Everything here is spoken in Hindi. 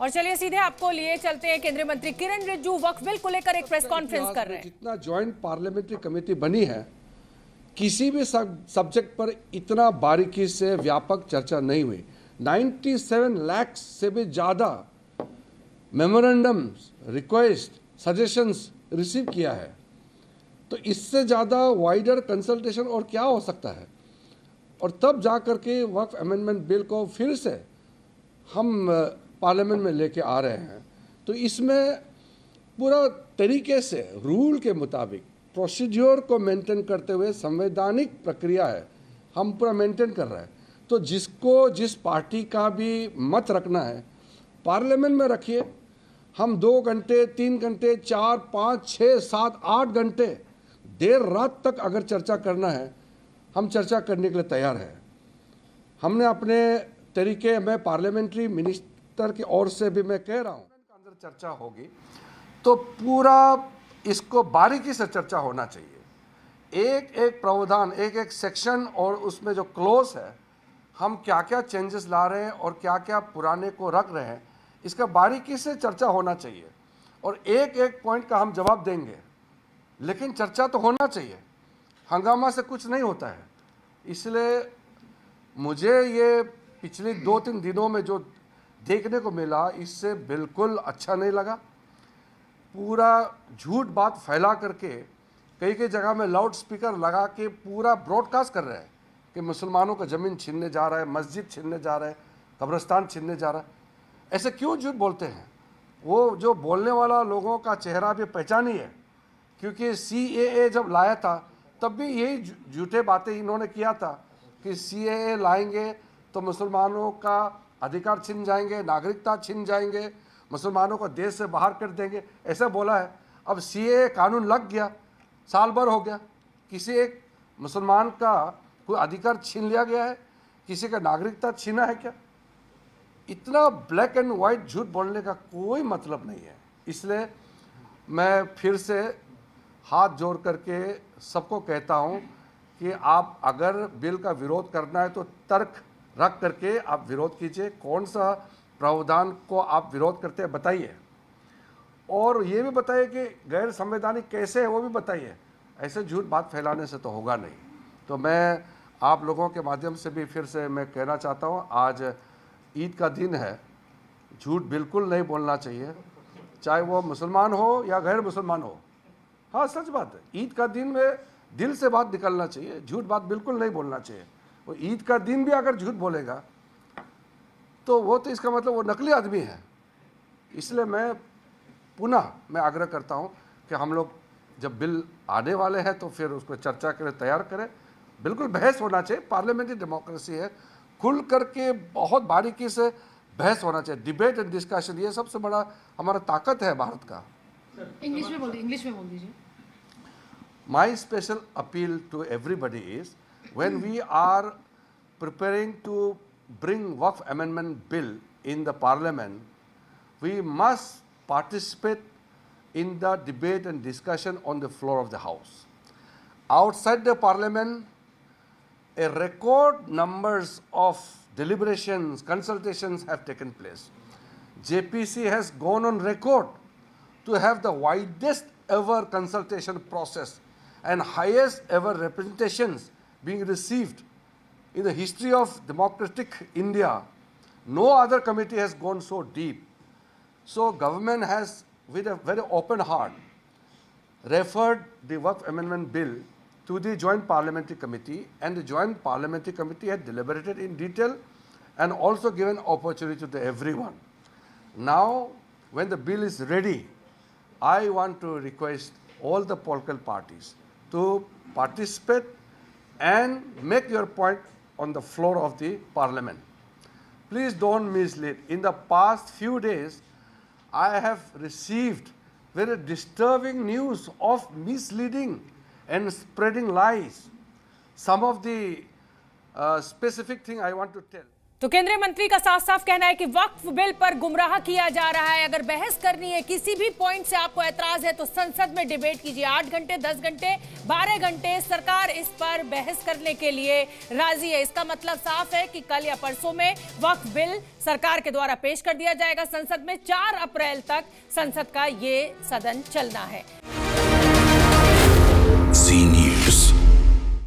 और चलिए सीधे आपको लिए चलते हैं, केंद्रीय मंत्री किरण रिजिजू वक्फ बिल को लेकर एक प्रेस कॉन्फ्रेंस कर रहे हैं। जितना जॉइंट पार्लियामेंट्री कमेटी बनी है, किसी भी सब्जेक्ट पर इतना बारीकी से व्यापक चर्चा नहीं हुई। 97 लाख से भी ज्यादा मेमोरेंडम, रिक्वेस्ट, सजेशंस रिसीव किया है, तो इससे ज्यादा वाइडर कंसल्टेशन और क्या हो सकता है। और तब जाकर के वक्फ अमेंडमेंट बिल को फिर से हम पार्लियामेंट में लेके आ रहे हैं। तो इसमें पूरा तरीके से रूल के मुताबिक प्रोसीड्योर को मेंटेन करते हुए संवैधानिक प्रक्रिया है, हम पूरा मेंटेन कर रहे हैं। तो जिसको जिस पार्टी का भी मत रखना है पार्लियामेंट में रखिए। हम 2 घंटे, 3 घंटे, 4, 5, 6, 7, 8 घंटे देर रात तक अगर चर्चा करना है, हम चर्चा करने के लिए तैयार हैं। हमने अपने तरीके में पार्लियामेंट्री मिनिस्टर की ओर से भी मैं कह रहा हूँ, अंदर चर्चा होगी तो पूरा इसको बारीकी से चर्चा होना चाहिए। एक एक प्रावधान, एक एक सेक्शन और उसमें जो क्लोज है, हम क्या क्या चेंजेस ला रहे हैं और क्या क्या पुराने को रख रहे हैं, इसका बारीकी से चर्चा होना चाहिए। और एक एक पॉइंट का हम जवाब देंगे, लेकिन चर्चा तो होना चाहिए। हंगामा से कुछ नहीं होता है। इसलिए मुझे ये पिछले 2-3 दिनों में जो देखने को मिला, इससे बिल्कुल अच्छा नहीं लगा। पूरा झूठ बात फैला करके कई कई जगह में लाउड स्पीकर लगा के पूरा ब्रॉडकास्ट कर रहे हैं कि मुसलमानों का ज़मीन छीनने जा रहा है, मस्जिद छीनने जा रहा है, कब्रिस्तान छीनने जा रहा है। ऐसे क्यों झूठ बोलते हैं? वो जो बोलने वाला लोगों का चेहरा भी पहचानी है, क्योंकि CAA जब लाया था तब भी यही झूठे बातें इन्होंने किया था कि CAA लाएंगे तो मुसलमानों का अधिकार छिन जाएंगे, नागरिकता छिन जाएंगे, मुसलमानों को देश से बाहर कर देंगे, ऐसा बोला है। अब CAA कानून लग गया, साल भर हो गया, किसी एक मुसलमान का कोई अधिकार छीन लिया गया है? किसी का नागरिकता छीना है क्या? इतना ब्लैक एंड वाइट झूठ बोलने का कोई मतलब नहीं है। इसलिए मैं फिर से हाथ जोड़ करके सबको कहता हूं कि आप अगर बिल का विरोध करना है तो तर्क रख करके आप विरोध कीजिए। कौन सा प्रावधान को आप विरोध करते हैं बताइए, और ये भी बताइए कि गैर संवैधानिक कैसे है वो भी बताइए। ऐसे झूठ बात फैलाने से तो होगा नहीं। तो मैं आप लोगों के माध्यम से भी फिर से मैं कहना चाहता हूँ, आज ईद का दिन है, झूठ बिल्कुल नहीं बोलना चाहिए, चाहे वो मुसलमान हो या गैर मुसलमान हो। हाँ, सच बात है, ईद का दिन में दिल से बात निकलना चाहिए, झूठ बात बिल्कुल नहीं बोलना चाहिए। वो ईद का दिन भी अगर झूठ बोलेगा तो वो तो इसका मतलब वो नकली आदमी है। इसलिए मैं आग्रह करता हूँ कि हम लोग जब बिल आने वाले हैं तो फिर उसको चर्चा के लिए तैयार करें। बिल्कुल बहस होना चाहिए, पार्लियामेंट्री डेमोक्रेसी है, खुल करके बहुत बारीकी से बहस होना चाहिए। डिबेट एंड डिस्कशन, ये सबसे बड़ा हमारा ताकत है भारत का। इंग्लिश में बोल दीजिए। My special appeal to everybody is, when we are preparing to bring Waqf Amendment Bill in the Parliament, we must participate in the debate and discussion on the floor of the House. Outside the Parliament, a record numbers of deliberations, consultations have taken place. JPC has gone on record to have the widest ever consultation process and highest ever representations being received in the history of democratic India. No other committee has gone so deep. So government has, with a very open heart, referred the Waqf Amendment Bill to the Joint Parliamentary Committee, and the Joint Parliamentary Committee had deliberated in detail and also given opportunity to everyone. Now, when the bill is ready, I want to request all the political parties to participate and make your point on the floor of the Parliament. Please don't mislead. In the past few days, I have received very disturbing news of misleading and spreading lies. Some of the specific thing I want to tell. तो केंद्रीय मंत्री का साफ साफ कहना है कि वक्फ बिल पर गुमराह किया जा रहा है। अगर बहस करनी है, किसी भी पॉइंट से आपको ऐतराज है, तो संसद में डिबेट कीजिए। 8 घंटे, 10 घंटे, 12 घंटे सरकार इस पर बहस करने के लिए राजी है। इसका मतलब साफ है कि कल या परसों में वक्फ बिल सरकार के द्वारा पेश कर दिया जाएगा संसद में। 4 अप्रैल तक संसद का ये सदन चलना है।